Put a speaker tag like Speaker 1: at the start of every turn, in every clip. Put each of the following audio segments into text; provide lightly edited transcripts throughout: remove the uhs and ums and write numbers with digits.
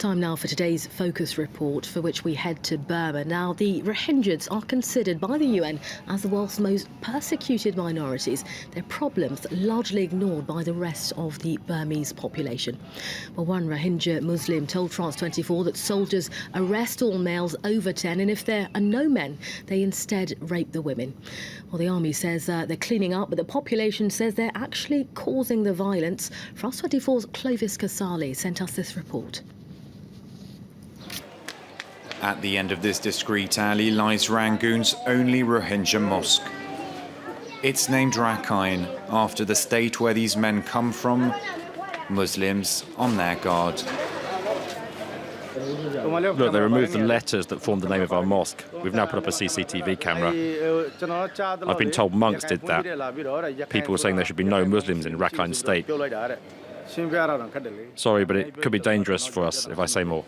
Speaker 1: Time now for today's Focus Report, for which we head to Burma. Now, the Rohingyas are considered by the UN as the world's most persecuted minorities. Their problems largely ignored by the rest of the Burmese population. Well, one Rohingya Muslim told France 24 that soldiers arrest all males over 10, and if there are no men, they instead rape the women. Well, the army says they're cleaning up, but the population says they're actually causing the violence. France 24's Clovis Casali sent us this report.
Speaker 2: At the end of this discreet alley lies Rangoon's only Rohingya mosque. It's named Rakhine after the state where these men come from, Muslims on their guard.
Speaker 3: Look, they removed the letters that formed the name of our mosque. We've now put up a CCTV camera. I've been told monks did that. People were saying there should be no Muslims in Rakhine State. Sorry, but it could be dangerous for us if I say more.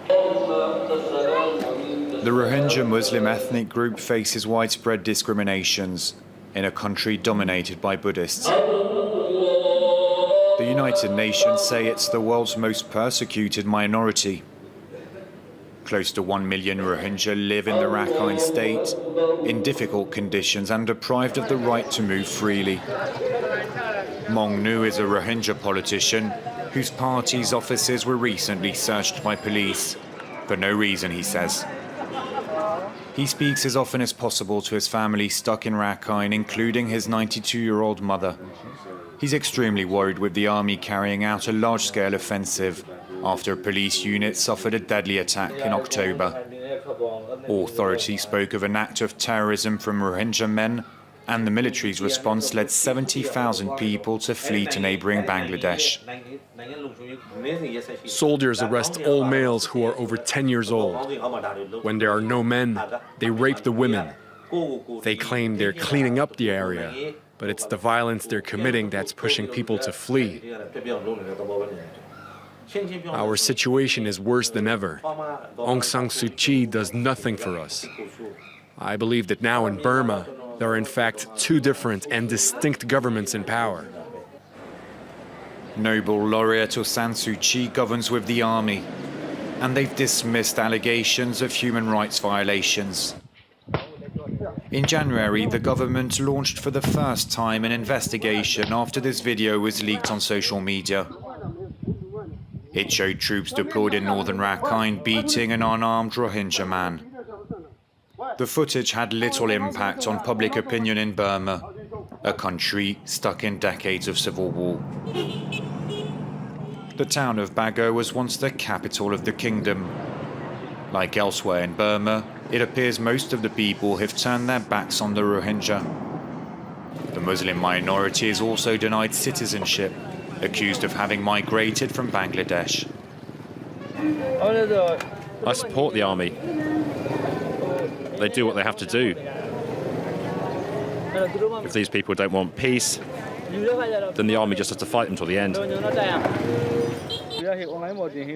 Speaker 2: The Rohingya Muslim ethnic group faces widespread discriminations in a country dominated by Buddhists. The United Nations say it's the world's most persecuted minority. Close to 1 million Rohingya live in the Rakhine state in difficult conditions and deprived of the right to move freely. Mong Nu is a Rohingya politician whose party's offices were recently searched by police. For no reason, he says. He speaks as often as possible to his family stuck in Rakhine, including his 92-year-old mother. He's extremely worried with the army carrying out a large-scale offensive after a police unit suffered a deadly attack in October. Authorities spoke of an act of terrorism from Rohingya men, and the military's response led 70,000 people to flee to neighbouring Bangladesh.
Speaker 4: Soldiers arrest all males who are over 10 years old. When there are no men, they rape the women. They claim they're cleaning up the area, but it's the violence they're committing that's pushing people to flee. Our situation is worse than ever. Aung San Suu Kyi does nothing for us. I believe that now in Burma, there are in fact two different and distinct governments in power.
Speaker 2: Nobel laureate Aung San Suu Kyi governs with the army, and they've dismissed allegations of human rights violations. In January, the government launched for the first time an investigation after this video was leaked on social media. It showed troops deployed in northern Rakhine beating an unarmed Rohingya man. The footage had little impact on public opinion in Burma, a country stuck in decades of civil war. The town of Bago was once the capital of the kingdom. Like elsewhere in Burma, it appears most of the people have turned their backs on the Rohingya. The Muslim minority is also denied citizenship, accused of having migrated from Bangladesh.
Speaker 3: I support the army. They do what they have to do. If these people don't want peace, then the army just has to fight them till the end.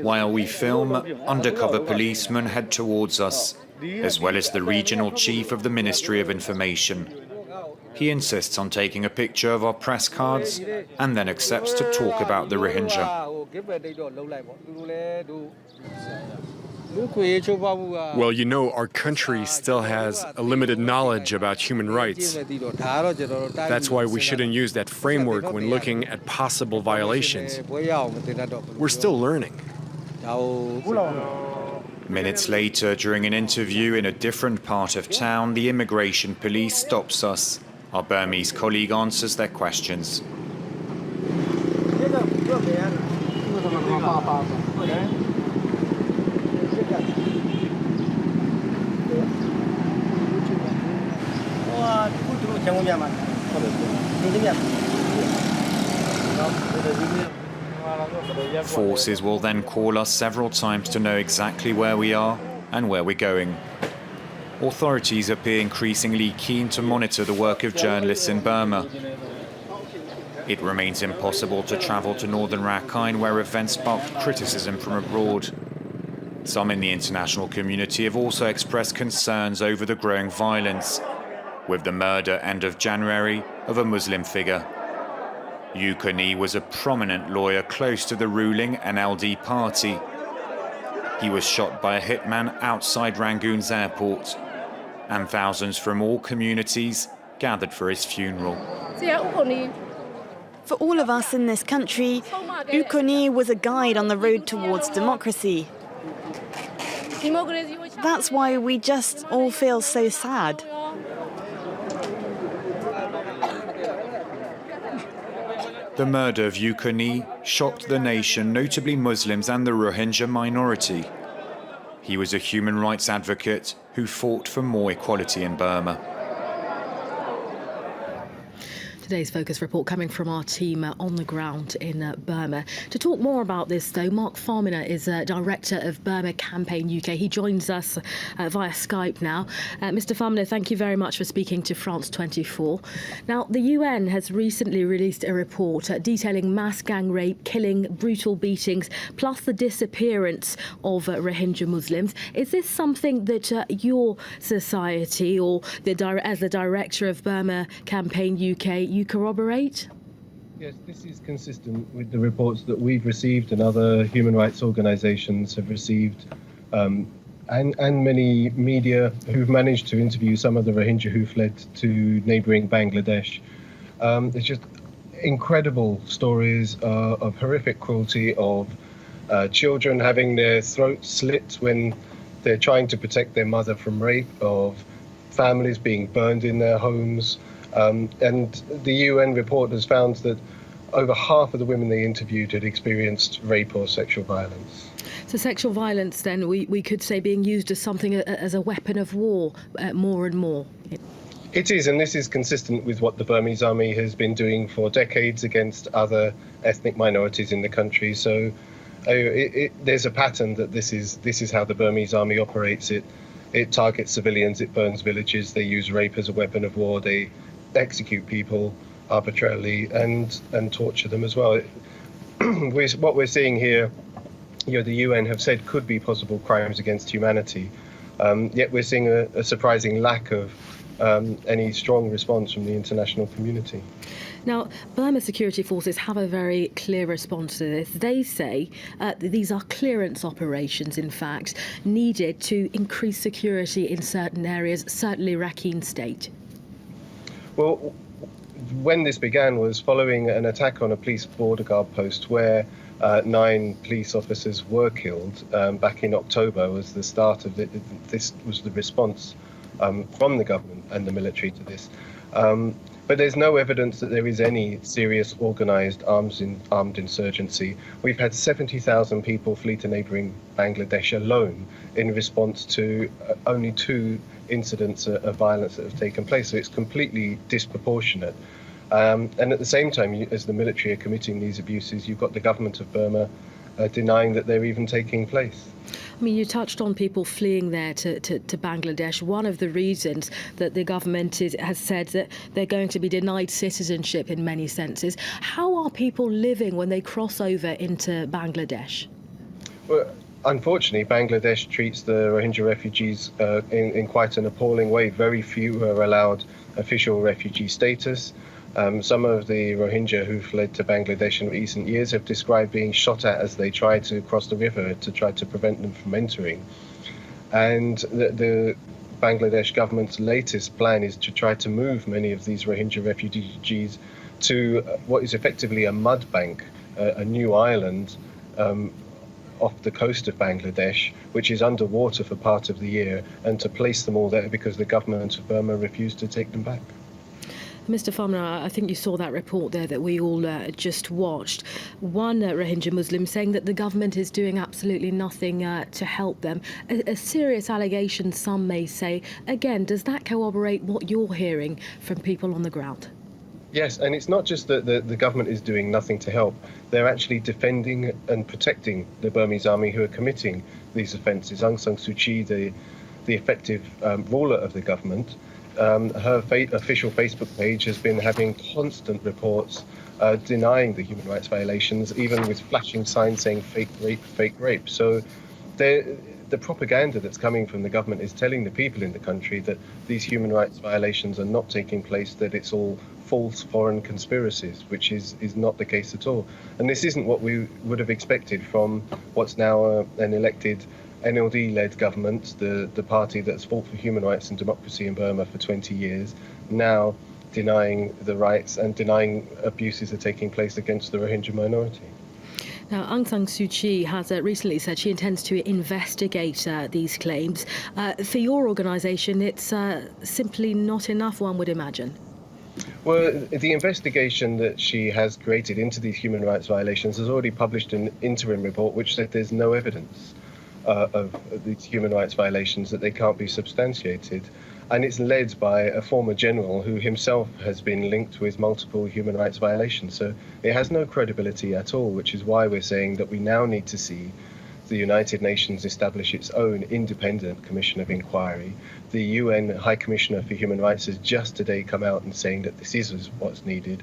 Speaker 2: While we film, undercover policemen head towards us, as well as the regional chief of the Ministry of Information. He insists on taking a picture of our press cards and then accepts to talk about the Rohingya.
Speaker 4: Well, you know, our country still has a limited knowledge about human rights. That's why we shouldn't use that framework when looking at possible violations. We're still learning.
Speaker 2: Minutes later, during an interview in a different part of town, the immigration police stops us. Our Burmese colleague answers their questions. Forces will then call us several times to know exactly where we are and where we're going. Authorities appear increasingly keen to monitor the work of journalists in Burma. It remains impossible to travel to northern Rakhine, where events sparked criticism from abroad. Some in the international community have also expressed concerns over the growing violence, with the murder end of January of a Muslim figure. Yukoni was a prominent lawyer close to the ruling NLD party. He was shot by a hitman outside Rangoon's airport, and thousands from all communities gathered for his funeral.
Speaker 5: For all of us in this country, Yukoni was a guide on the road towards democracy. That's why we just all feel so sad.
Speaker 2: The murder of Yukoni shocked the nation, notably Muslims and the Rohingya minority. He was a human rights advocate who fought for more equality in Burma.
Speaker 1: Today's Focus report coming from our team on the ground in Burma. To talk more about this, though, Mark Farminer is Director of Burma Campaign UK. He joins us via Skype now. Mr. Farminer, thank you very much for speaking to France 24. Now, the UN has recently released a report detailing mass gang rape, killing, brutal beatings, plus the disappearance of Rohingya Muslims. Is this something that your society, or as the Director of Burma Campaign UK, you corroborate?
Speaker 6: Yes, this is consistent with the reports that we've received and other human rights organisations have received, and many media who've managed to interview some of the Rohingya who fled to neighbouring Bangladesh. It's just incredible stories of horrific cruelty, of children having their throats slit when they're trying to protect their mother from rape, of families being burned in their homes. And the UN report has found that over half of the women they interviewed had experienced rape or sexual violence.
Speaker 1: So sexual violence, then, we could say being used as something as a weapon of war more and more.
Speaker 6: It is, and this is consistent with what the Burmese army has been doing for decades against other ethnic minorities in the country. So there's a pattern that this is how the Burmese army operates. It targets civilians, it burns villages, they use rape as a weapon of war, they execute people arbitrarily and torture them as well. What we're seeing here, the UN have said could be possible crimes against humanity, yet we're seeing a surprising lack of any strong response from the international community.
Speaker 1: Now, Burma security forces have a very clear response to this. They say these are clearance operations, in fact, needed to increase security in certain areas, certainly Rakhine State.
Speaker 6: Well, when this began was following an attack on a police border guard post where 9 police officers were killed back in October. Was the start of it. This was the response from the government and the military to this. But there's no evidence that there is any serious organised armed insurgency. We've had 70,000 people flee to neighbouring Bangladesh alone in response to only 2 incidents of violence that have taken place. So it's completely disproportionate. And at the same time, as the military are committing these abuses, you've got the government of Burma denying that they're even taking place.
Speaker 1: I mean, you touched on people fleeing there to Bangladesh. One of the reasons that the government has said that they're going to be denied citizenship in many senses. How are people living when they cross over into Bangladesh?
Speaker 6: Well, unfortunately, Bangladesh treats the Rohingya refugees in quite an appalling way. Very few are allowed official refugee status. Some of the Rohingya who fled to Bangladesh in recent years have described being shot at as they try to cross the river to try to prevent them from entering. And the Bangladesh government's latest plan is to try to move many of these Rohingya refugees to what is effectively a mud bank, a new island off the coast of Bangladesh, which is underwater for part of the year, and to place them all there because the government of Burma refused to take them back.
Speaker 1: Mr. Farmer, I think you saw that report there that we all just watched. One Rohingya Muslim saying that the government is doing absolutely nothing to help them. A serious allegation, some may say. Again, does that corroborate what you're hearing from people on the ground?
Speaker 6: Yes, and it's not just that the government is doing nothing to help. They're actually defending and protecting the Burmese army who are committing these offences. Aung San Suu Kyi, the effective ruler of the government, her official Facebook page has been having constant reports denying the human rights violations, even with flashing signs saying fake rape. So the propaganda that's coming from the government is telling the people in the country that these human rights violations are not taking place, that it's all false foreign conspiracies, which is not the case at all. And this isn't what we would have expected from what's now an elected NLD-led government, the party that's fought for human rights and democracy in Burma for 20 years, now denying the rights and denying abuses are taking place against the Rohingya minority.
Speaker 1: Now, Aung San Suu Kyi has recently said she intends to investigate these claims. For your organisation, it's simply not enough, one would imagine.
Speaker 6: Well, the investigation that she has created into these human rights violations has already published an interim report which said there's no evidence of these human rights violations, that they can't be substantiated. And it's led by a former general who himself has been linked with multiple human rights violations. So it has no credibility at all, which is why we're saying that we now need to see the United Nations establish its own independent commission of inquiry. The UN High Commissioner for Human Rights has just today come out and saying that this is what's needed.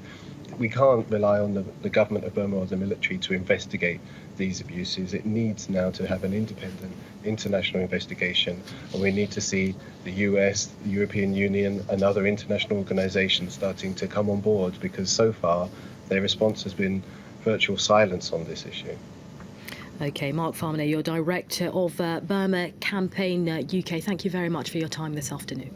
Speaker 6: We can't rely on the government of Burma or the military to investigate these abuses. It needs now to have an independent international investigation, and we need to see the US, the European Union and other international organisations starting to come on board, because so far their response has been virtual silence on this issue.
Speaker 1: OK, Mark Farmaner, you're Director of Burma Campaign UK. Thank you very much for your time this afternoon.